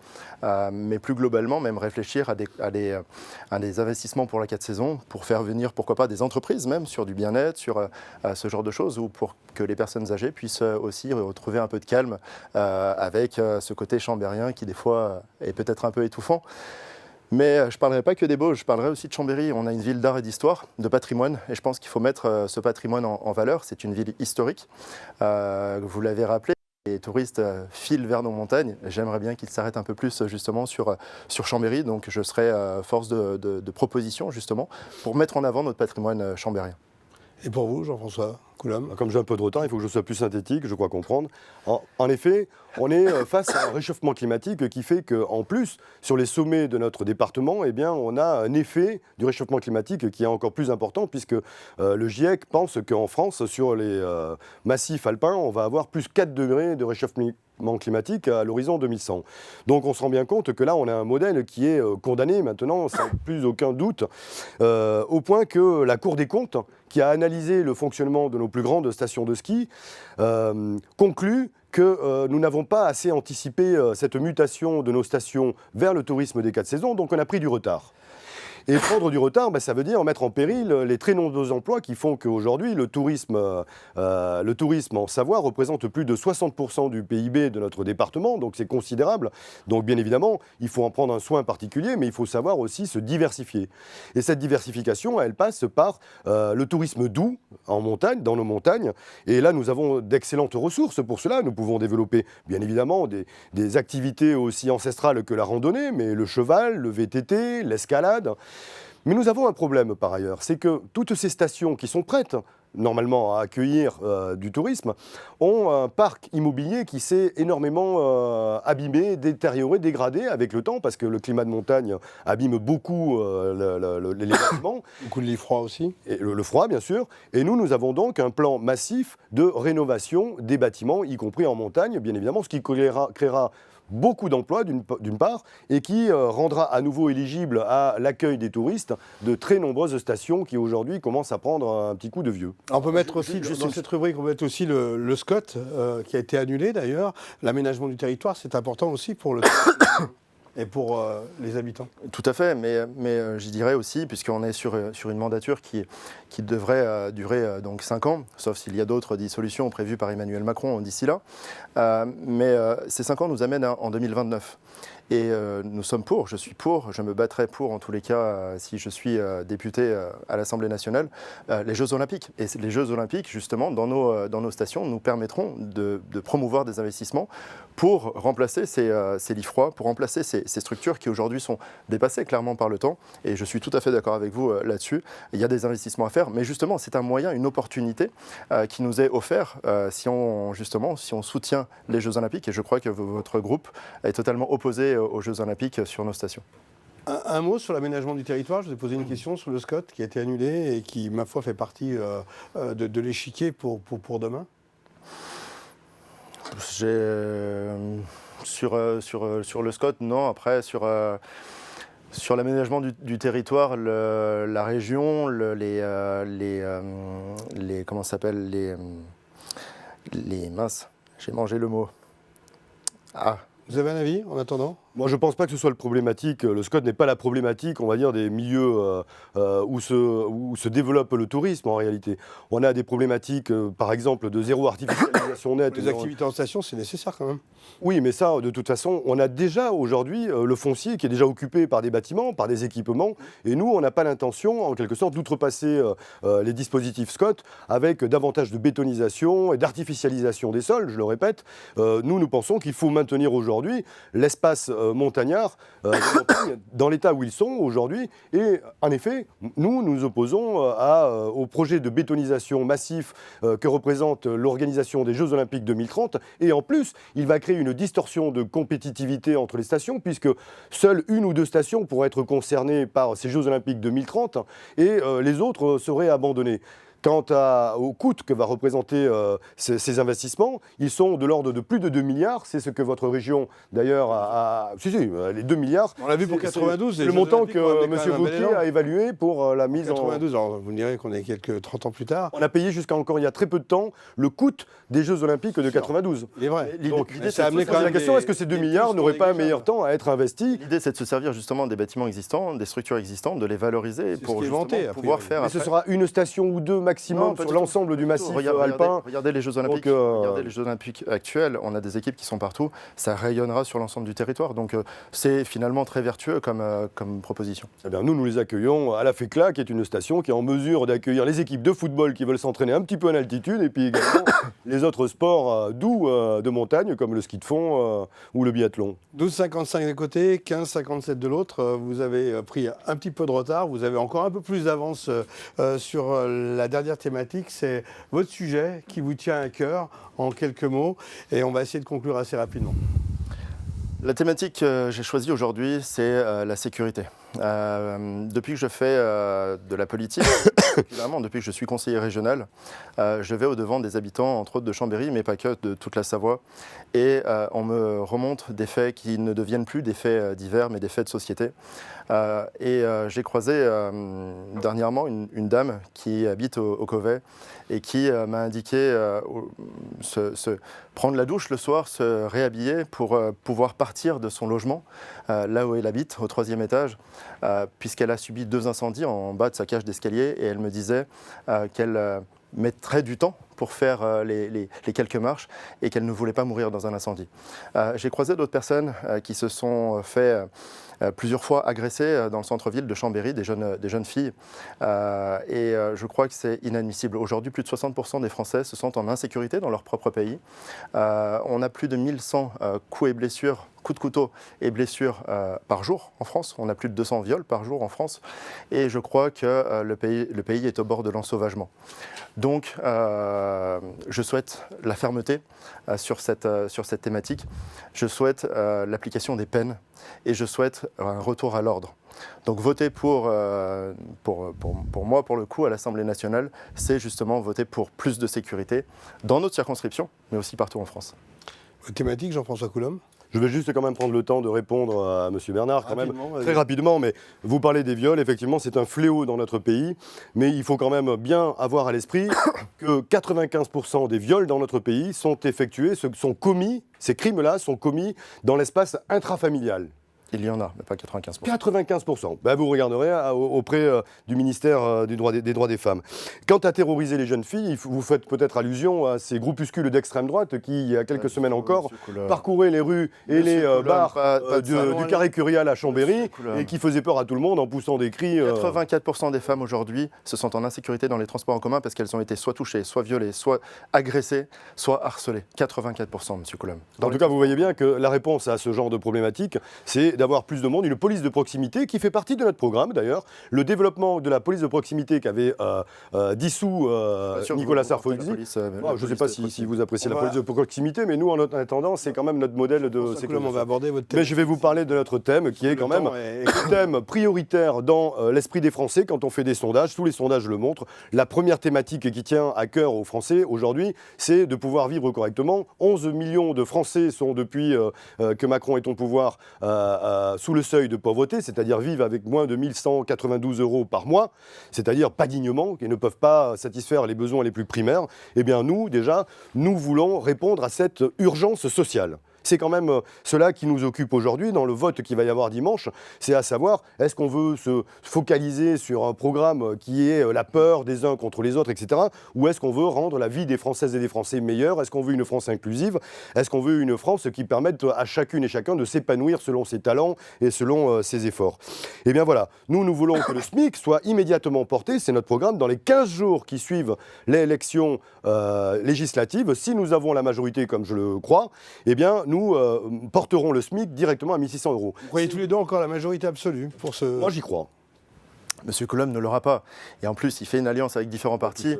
Speaker 2: Mais plus globalement, même réfléchir à des investissements pour la 4 saisons, pour faire venir pourquoi pas des entreprises même sur du bien-être, sur ce genre de choses, ou pour que les personnes âgées puissent aussi retrouver un peu de calme avec ce côté chambérien qui des fois est peut-être un peu étouffant. Mais je ne parlerai pas que des Bauges, je parlerai aussi de Chambéry. On a une ville d'art et d'histoire, de patrimoine, et je pense qu'il faut mettre ce patrimoine en valeur. C'est une ville historique, vous l'avez rappelé. Les touristes filent vers nos montagnes. J'aimerais bien qu'ils s'arrêtent un peu plus justement sur Chambéry, donc je serai force de proposition justement pour mettre en avant notre patrimoine chambérien.
Speaker 3: Et pour vous, Jean-François Coulombe ?
Speaker 1: Comme j'ai un peu de retard, il faut que je sois plus synthétique, je crois comprendre. En effet, on est face à un réchauffement climatique qui fait qu'en plus, sur les sommets de notre département, eh bien, on a un effet du réchauffement climatique qui est encore plus important, puisque le GIEC pense qu'en France, sur les massifs alpins, on va avoir plus 4 degrés de réchauffement climatique à l'horizon 2100. Donc on se rend bien compte que là, on a un modèle qui est condamné maintenant, sans plus aucun doute, au point que la Cour des comptes, qui a analysé le fonctionnement de nos plus grandes stations de ski, conclut que nous n'avons pas assez anticipé cette mutation de nos stations vers le tourisme des 4 saisons, donc on a pris du retard. Et prendre du retard, ça veut dire mettre en péril les très nombreux emplois qui font qu'aujourd'hui, le tourisme en Savoie représente plus de 60% du PIB de notre département, donc c'est considérable. Donc bien évidemment, il faut en prendre un soin particulier, mais il faut savoir aussi se diversifier. Et cette diversification, elle passe par le tourisme doux en montagne, dans nos montagnes. Et là, nous avons d'excellentes ressources pour cela. Nous pouvons développer, bien évidemment, des activités aussi ancestrales que la randonnée, mais le cheval, le VTT, l'escalade. Mais nous avons un problème par ailleurs, c'est que toutes ces stations qui sont prêtes normalement à accueillir du tourisme ont un parc immobilier qui s'est énormément abîmé, détérioré, dégradé avec le temps, parce que le climat de montagne abîme beaucoup les bâtiments.
Speaker 3: Beaucoup de lits froids aussi.
Speaker 1: Et le froid, bien sûr. Et nous avons donc un plan massif de rénovation des bâtiments, y compris en montagne, bien évidemment, ce qui créera beaucoup d'emplois d'une part, et qui rendra à nouveau éligible à l'accueil des touristes de très nombreuses stations qui aujourd'hui commencent à prendre un petit coup de vieux.
Speaker 3: On peut mettre aussi, dans cette rubrique, on peut mettre aussi le SCOT, qui a été annulé d'ailleurs. L'aménagement du territoire, c'est important aussi pour le et pour les habitants.
Speaker 2: Tout à fait, mais j'y dirais aussi, puisqu'on est sur une mandature qui devrait durer donc 5 ans, sauf s'il y a d'autres dissolutions prévues par Emmanuel Macron d'ici là. Mais ces 5 ans nous amènent en 2029. Et nous sommes pour, je suis pour, je me battrai pour en tous les cas si je suis député à l'Assemblée nationale, les Jeux Olympiques. Et les Jeux Olympiques, justement, dans nos stations, nous permettront de promouvoir des investissements pour remplacer ces lits froids, pour remplacer ces structures qui aujourd'hui sont dépassées clairement par le temps. Et je suis tout à fait d'accord avec vous là-dessus. Il y a des investissements à faire, mais justement, c'est un moyen, une opportunité qui nous est offert si on soutient les Jeux Olympiques. Et je crois que votre groupe est totalement opposé aux Jeux Olympiques sur nos stations.
Speaker 3: Un mot sur l'aménagement du territoire. Je vous ai posé une question sur le SCOT qui a été annulé et qui, ma foi, fait partie de l'échiquier pour demain.
Speaker 2: Sur le SCOT, non. Après, sur l'aménagement du territoire, la région, comment ça s'appelle, mince, j'ai mangé le mot. Ah.
Speaker 3: Vous avez un avis en attendant ?
Speaker 1: Moi, je ne pense pas que ce soit le problématique. Le SCOT n'est pas la problématique, on va dire, des milieux où se développe le tourisme, en réalité. On a des problématiques, par exemple, de zéro artificialisation nette.
Speaker 3: Les activités en station, c'est nécessaire quand même.
Speaker 1: Oui, mais ça, de toute façon, on a déjà aujourd'hui le foncier qui est déjà occupé par des bâtiments, par des équipements. Et nous, on n'a pas l'intention, en quelque sorte, d'outrepasser les dispositifs SCOT avec davantage de bétonisation et d'artificialisation des sols, je le répète. Nous pensons qu'il faut maintenir aujourd'hui l'espace montagnards dans l'état où ils sont aujourd'hui. Et en effet, nous nous opposons au projet de bétonisation massif que représente l'organisation des Jeux Olympiques 2030. Et en plus, il va créer une distorsion de compétitivité entre les stations, puisque seules une ou deux stations pourraient être concernées par ces Jeux Olympiques 2030 et les autres seraient abandonnées. Quant au coût que va représenter ces investissements, ils sont de l'ordre de plus de 2 milliards. C'est ce que votre région, d'ailleurs, a... Si, les 2 milliards.
Speaker 3: On l'a vu pour 92.
Speaker 1: Le montant que M. Wauquiez a évalué pour la mise
Speaker 3: 92, alors vous me direz qu'on est quelques 30 ans plus tard.
Speaker 1: On a payé jusqu'à encore il y a très peu de temps le coût des Jeux Olympiques de 92.
Speaker 3: Il est vrai.
Speaker 1: L'idée, ça a amené quand même la question, est-ce que ces 2 milliards n'auraient pas un meilleur temps à être investis ?
Speaker 2: L'idée, c'est de se servir justement des bâtiments existants, des structures existantes, de les valoriser pour pouvoir faire...
Speaker 1: Mais ce sera une station ou deux maximum sur l'ensemble du massif alpin.
Speaker 2: Regardez les Jeux Olympiques. Regardez les Jeux Olympiques actuels. On a des équipes qui sont partout. Ça rayonnera sur l'ensemble du territoire. Donc c'est finalement très vertueux comme proposition.
Speaker 1: Eh bien, nous les accueillons à la FECLA, qui est une station qui est en mesure d'accueillir les équipes de football qui veulent s'entraîner un petit peu en altitude, et puis également les autres sports doux de montagne, comme le ski de fond ou le biathlon.
Speaker 3: 12,55 d'un côté, 15,57 de l'autre. Vous avez pris un petit peu de retard. Vous avez encore un peu plus d'avance sur la dernière thématique. C'est votre sujet qui vous tient à cœur, en quelques mots. Et on va essayer de conclure assez rapidement.
Speaker 2: La thématique que j'ai choisie aujourd'hui, c'est la sécurité. Depuis que je fais de la politique, particulièrement depuis que je suis conseiller régional, je vais au-devant des habitants, entre autres de Chambéry, mais pas que, de toute la Savoie. Et on me remonte des faits qui ne deviennent plus des faits divers, mais des faits de société. J'ai croisé dernièrement une dame qui habite au Covet et qui m'a indiqué prendre la douche le soir, se réhabiller pour pouvoir partir de son logement, là où elle habite, au 3e étage, puisqu'elle a subi 2 incendies en bas de sa cage d'escalier, et elle me disait qu'elle mettrait du temps pour faire les quelques marches et qu'elle ne voulait pas mourir dans un incendie. J'ai croisé d'autres personnes qui se sont fait plusieurs fois agressées dans le centre-ville de Chambéry, des jeunes filles. Je crois que c'est inadmissible. Aujourd'hui, plus de 60% des Français se sentent en insécurité dans leur propre pays. On a plus de 1100 coups de couteau et blessures par jour en France. On a plus de 200 viols par jour en France. Et je crois que le pays est au bord de l'ensauvagement. Donc, je souhaite la fermeté sur cette thématique. Je souhaite l'application des peines et je souhaite un retour à l'ordre. Donc voter pour moi, pour le coup, à l'Assemblée nationale, c'est justement voter pour plus de sécurité dans notre circonscription, mais aussi partout en France.
Speaker 3: Votre thématique, Jean-François Coulombe ?
Speaker 1: Je vais juste quand même prendre le temps de répondre à M. Bernard, très rapidement. Mais vous parlez des viols, effectivement, c'est un fléau dans notre pays. Mais il faut quand même bien avoir à l'esprit que 95% des viols dans notre pays sont effectués, ces crimes-là sont commis dans l'espace intrafamilial.
Speaker 2: Il y en a, mais pas 95%.
Speaker 1: 95%. Ben, vous regarderez auprès du ministère des droits des femmes. Quant à terroriser les jeunes filles, vous faites peut-être allusion à ces groupuscules d'extrême droite qui, il y a quelques semaines encore, parcouraient les rues et les bars du Carré Curial à Chambéry et qui faisaient peur à tout le monde en poussant des cris.
Speaker 2: 84% des femmes aujourd'hui se sentent en insécurité dans les transports en commun parce qu'elles ont été soit touchées, soit violées, soit agressées, soit harcelées. 84%, M. Coulombe.
Speaker 1: En tout cas, vous voyez bien que la réponse à ce genre de problématique, c'est d'avoir plus de monde, une police de proximité qui fait partie de notre programme d'ailleurs. Le développement de la police de proximité qu'avait dissous Nicolas Sarkozy. Je ne sais pas si vous appréciez la police de proximité, mais nous, en attendant, c'est quand même notre modèle de sécurité.
Speaker 3: On va aborder votre thème.
Speaker 1: Mais je vais vous parler de notre thème qui est quand même un thème prioritaire dans l'esprit des Français quand on fait des sondages. Tous les sondages le montrent. La première thématique qui tient à cœur aux Français aujourd'hui, c'est de pouvoir vivre correctement. 11 millions de Français sont, depuis que Macron est au pouvoir, sous le seuil de pauvreté, c'est-à-dire vivent avec moins de 1192 € par mois, c'est-à-dire pas dignement, et ne peuvent pas satisfaire les besoins les plus primaires. Eh bien nous, déjà, nous voulons répondre à cette urgence sociale. C'est quand même cela qui nous occupe aujourd'hui dans le vote qu'il va y avoir dimanche, c'est à savoir, est-ce qu'on veut se focaliser sur un programme qui est la peur des uns contre les autres, etc. Ou est-ce qu'on veut rendre la vie des Françaises et des Français meilleure? Est-ce qu'on veut une France inclusive? Est-ce qu'on veut une France qui permette à chacune et chacun de s'épanouir selon ses talents et selon ses efforts? Eh bien voilà, nous voulons que le SMIC soit immédiatement porté, c'est notre programme, dans les 15 jours qui suivent l'élection législative. Si nous avons la majorité, comme je le crois, eh bien nous porterons le SMIC directement à 1 600 €.
Speaker 3: Vous croyez tous les deux encore la majorité absolue pour ce...
Speaker 1: Moi, j'y crois.
Speaker 2: Monsieur Coulombe ne l'aura pas. Et en plus, il fait une alliance avec différents partis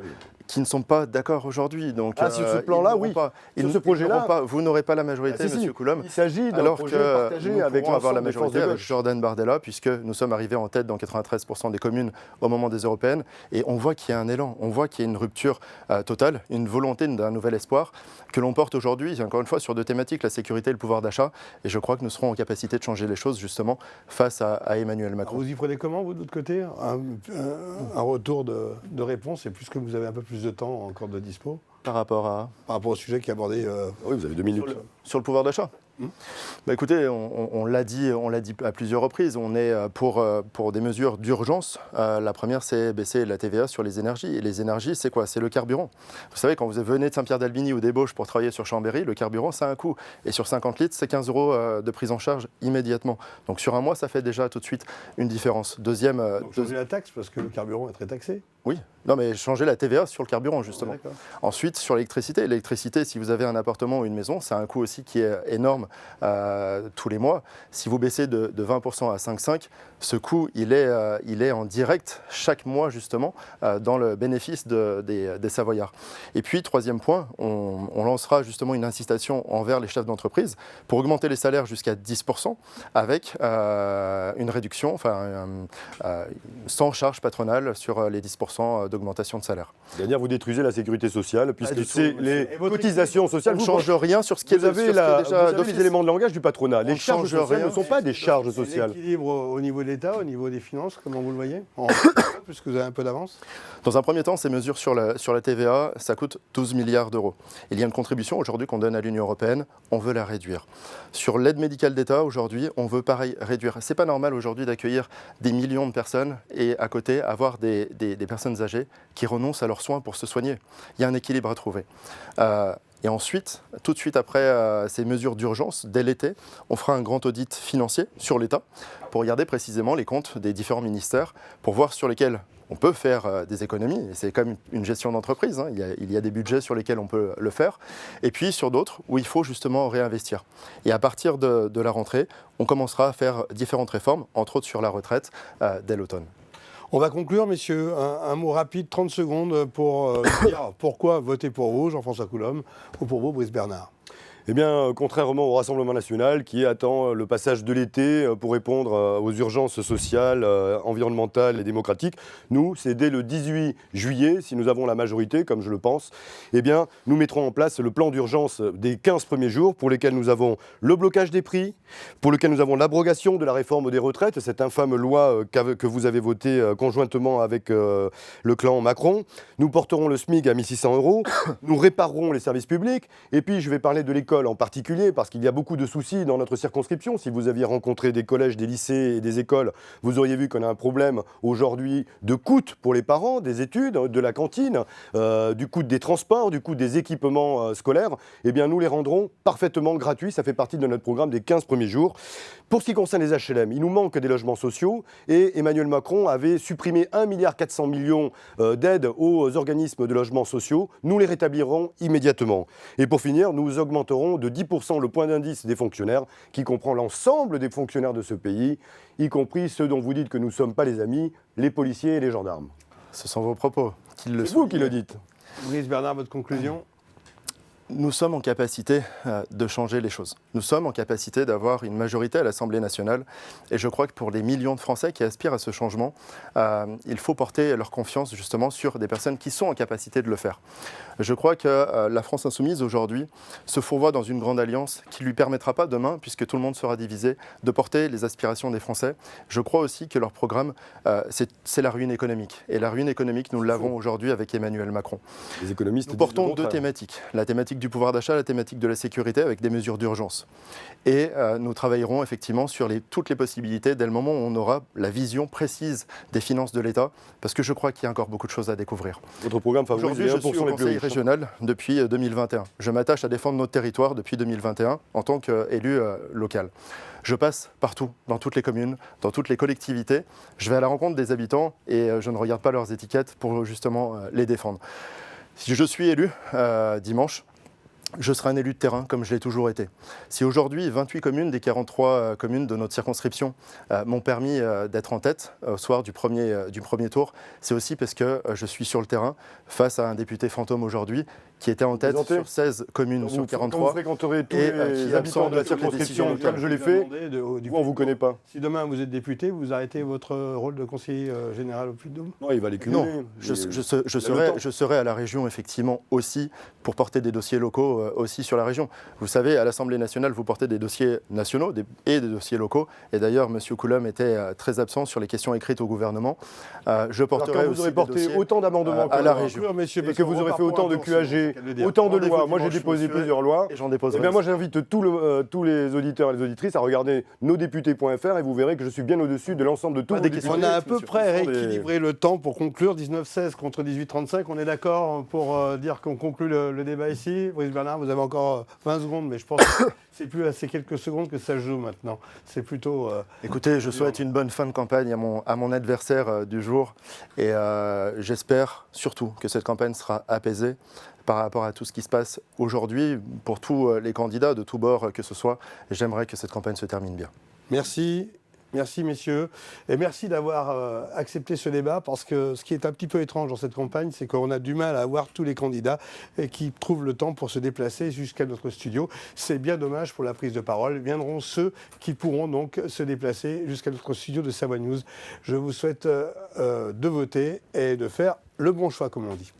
Speaker 2: qui ne sont pas d'accord aujourd'hui. Donc,
Speaker 1: sur ce plan-là, oui.
Speaker 2: Sur ce projet-là, vous n'aurez pas la majorité, Monsieur Coulombe.
Speaker 1: Il s'agit d'un projet partagé avec
Speaker 2: avoir la majorité avec Jordan Bardella, puisque nous sommes arrivés en tête dans 93% des communes au moment des européennes. Et on voit qu'il y a un élan, on voit qu'il y a une rupture totale, une volonté d'un nouvel espoir que l'on porte aujourd'hui, encore une fois, sur deux thématiques, la sécurité et le pouvoir d'achat. Et je crois que nous serons en capacité de changer les choses, justement, face à Emmanuel Macron.
Speaker 3: Alors vous y prenez comment, vous, de l'autre côté? Un retour de réponse, et puisque vous avez un peu plus de temps encore de dispo.
Speaker 2: Par rapport
Speaker 3: au sujet qui est abordé.
Speaker 1: Oui, vous avez 2 minutes.
Speaker 2: Sur le pouvoir d'achat. Bah écoutez, on l'a dit à plusieurs reprises, on est pour des mesures d'urgence. La première, c'est baisser la TVA sur les énergies. Et les énergies, c'est quoi? C'est le carburant. Vous savez, quand vous venez de Saint-Pierre-d'Albigny ou des Bauges pour travailler sur Chambéry, le carburant, ça a un coût. Et sur 50 litres, c'est 15 € de prise en charge immédiatement. Donc sur un mois, ça fait déjà tout de suite une différence. Deuxième...
Speaker 3: Donc changer la taxe, parce que le carburant est très taxé.
Speaker 2: Oui, non mais changer la TVA sur le carburant justement. Ensuite sur l'électricité. L'électricité, si vous avez un appartement ou une maison, c'est un coût aussi qui est énorme tous les mois. Si vous baissez de 20% à 5,5, ce coût il est en direct chaque mois justement dans le bénéfice des Savoyards. Et puis troisième point, on lancera justement une incitation envers les chefs d'entreprise pour augmenter les salaires jusqu'à 10% avec une réduction, sans charge patronale sur les 10% d'augmentation de salaire.
Speaker 1: C'est-à-dire vous détruisez la sécurité sociale puisque c'est les cotisations sociales.
Speaker 2: On ne change rien sur ce qui est déjà
Speaker 1: vous avez les éléments de langage du patronat. Les charges sociales ne sont pas des charges sociales.
Speaker 3: L'équilibre au niveau de l'État, au niveau des finances, comment vous le voyez puisque vous avez un peu d'avance?
Speaker 2: Dans un premier temps, ces mesures sur la TVA, ça coûte 12 milliards d'euros. Il y a une contribution aujourd'hui qu'on donne à l'Union européenne, on veut la réduire. Sur l'aide médicale d'État, aujourd'hui, on veut pareil réduire. C'est pas normal aujourd'hui d'accueillir des millions de personnes et à côté avoir des personnes âgées qui renoncent à leurs soins pour se soigner. Il y a un équilibre à trouver. Et ensuite, tout de suite après ces mesures d'urgence, dès l'été, on fera un grand audit financier sur l'État pour regarder précisément les comptes des différents ministères, pour voir sur lesquels on peut faire des économies. Et c'est comme une gestion d'entreprise, hein. Il y a des budgets sur lesquels on peut le faire. Et puis sur d'autres où il faut justement réinvestir. Et à partir de la rentrée, on commencera à faire différentes réformes, entre autres sur la retraite, dès l'automne.
Speaker 3: On va conclure, messieurs. Un mot rapide, 30 secondes, pour dire pourquoi voter pour vous, Jean-François Coulombe, ou pour vous, Brice Bernard.
Speaker 1: Eh bien, contrairement au Rassemblement national qui attend le passage de l'été pour répondre aux urgences sociales, environnementales et démocratiques, nous, c'est dès le 18 juillet, si nous avons la majorité, comme je le pense, eh bien, nous mettrons en place le plan d'urgence des 15 premiers jours pour lesquels nous avons le blocage des prix, pour lequel nous avons l'abrogation de la réforme des retraites, cette infâme loi que vous avez votée conjointement avec le clan Macron. Nous porterons le SMIC à 1 600 €, nous réparerons les services publics, et puis je vais parler de l'école écoles en particulier, parce qu'il y a beaucoup de soucis dans notre circonscription. Si vous aviez rencontré des collèges, des lycées et des écoles, vous auriez vu qu'on a un problème aujourd'hui de coût pour les parents, des études, de la cantine, du coût des transports, du coût des équipements scolaires. Eh bien, nous les rendrons parfaitement gratuits. Ça fait partie de notre programme des 15 premiers jours. Pour ce qui concerne les HLM, il nous manque des logements sociaux et Emmanuel Macron avait supprimé 1,4 milliard d'aides aux organismes de logements sociaux. Nous les rétablirons immédiatement. Et pour finir, nous augmenterons de 10% le point d'indice des fonctionnaires, qui comprend l'ensemble des fonctionnaires de ce pays, y compris ceux dont vous dites que nous ne sommes pas les amis, les policiers et les gendarmes.
Speaker 2: Ce sont vos propos.
Speaker 1: C'est vous qui le dites.
Speaker 3: Brice Bernard, votre conclusion ?
Speaker 2: Nous sommes en capacité de changer les choses. Nous sommes en capacité d'avoir une majorité à l'Assemblée nationale. Et je crois que pour les millions de Français qui aspirent à ce changement, il faut porter leur confiance justement sur des personnes qui sont en capacité de le faire. Je crois que la France insoumise aujourd'hui se fourvoie dans une grande alliance qui ne lui permettra pas demain, puisque tout le monde sera divisé, de porter les aspirations des Français. Je crois aussi que leur programme, c'est la ruine économique. Et la ruine économique, nous l'avons aujourd'hui avec Emmanuel Macron.
Speaker 1: Les économistes
Speaker 2: nous portons deux thématiques. La thématique du pouvoir d'achat, la thématique de la sécurité avec des mesures d'urgence. Et nous travaillerons effectivement sur toutes les possibilités dès le moment où on aura la vision précise des finances de l'État, parce que je crois qu'il y a encore beaucoup de choses à découvrir.
Speaker 1: Votre programme favorise les 1% les plus riches.
Speaker 2: Aujourd'hui, je suis au Conseil régional depuis 2021. Je m'attache à défendre notre territoire depuis 2021 en tant qu'élu local. Je passe partout, dans toutes les communes, dans toutes les collectivités. Je vais à la rencontre des habitants et je ne regarde pas leurs étiquettes pour justement les défendre. Si je suis élu dimanche, je serai un élu de terrain comme je l'ai toujours été. Si aujourd'hui 28 communes des 43 communes de notre circonscription m'ont permis d'être en tête au soir du premier tour, c'est aussi parce que je suis sur le terrain face à un député fantôme aujourd'hui qui était en tête sur 16 communes sur 43.
Speaker 1: Vous fréquenterez tous les habitants de la circonscription comme je l'ai fait, on ne vous connaît pas.
Speaker 3: Si demain vous êtes député, vous arrêtez votre rôle de conseiller général au Puy-de-Dôme ?
Speaker 1: Non, il va les cumuler.
Speaker 2: Non, je serai à la région effectivement aussi pour porter des dossiers locaux aussi sur la région. Vous savez, à l'Assemblée nationale, vous portez des dossiers nationaux et des dossiers locaux. Et d'ailleurs, M. Coulombe était très absent sur les questions écrites au gouvernement. Je porterai
Speaker 1: vous aurez porté autant d'amendements
Speaker 2: à la région.
Speaker 1: Et que vous aurez fait autant de QAG, autant de lois. Moi, j'ai déposé plusieurs lois.
Speaker 2: Et j'en déposerai.
Speaker 1: Eh bien, moi, j'invite tous les auditeurs et les auditrices à regarder nosdéputés.fr et vous verrez que je suis bien au-dessus de l'ensemble de tous vos députés.
Speaker 3: On a à peu près rééquilibré le temps pour conclure. 19-16 contre 18-35. On est d'accord pour dire qu'on conclut le débat ici. Brice Bernard, vous avez encore 20 secondes, mais je pense que c'est plus à ces quelques secondes que ça joue maintenant. C'est plutôt...
Speaker 2: Écoutez, je souhaite une bonne fin de campagne à mon adversaire du jour et j'espère surtout que cette campagne sera apaisée par rapport à tout ce qui se passe aujourd'hui pour tous les candidats de tous bords que ce soit. J'aimerais que cette campagne se termine bien.
Speaker 3: Merci. Merci messieurs, et merci d'avoir accepté ce débat, parce que ce qui est un petit peu étrange dans cette campagne, c'est qu'on a du mal à avoir tous les candidats qui trouvent le temps pour se déplacer jusqu'à notre studio. C'est bien dommage pour la prise de parole. Viendront ceux qui pourront donc se déplacer jusqu'à notre studio de Savoie News. Je vous souhaite de voter et de faire le bon choix, comme on dit.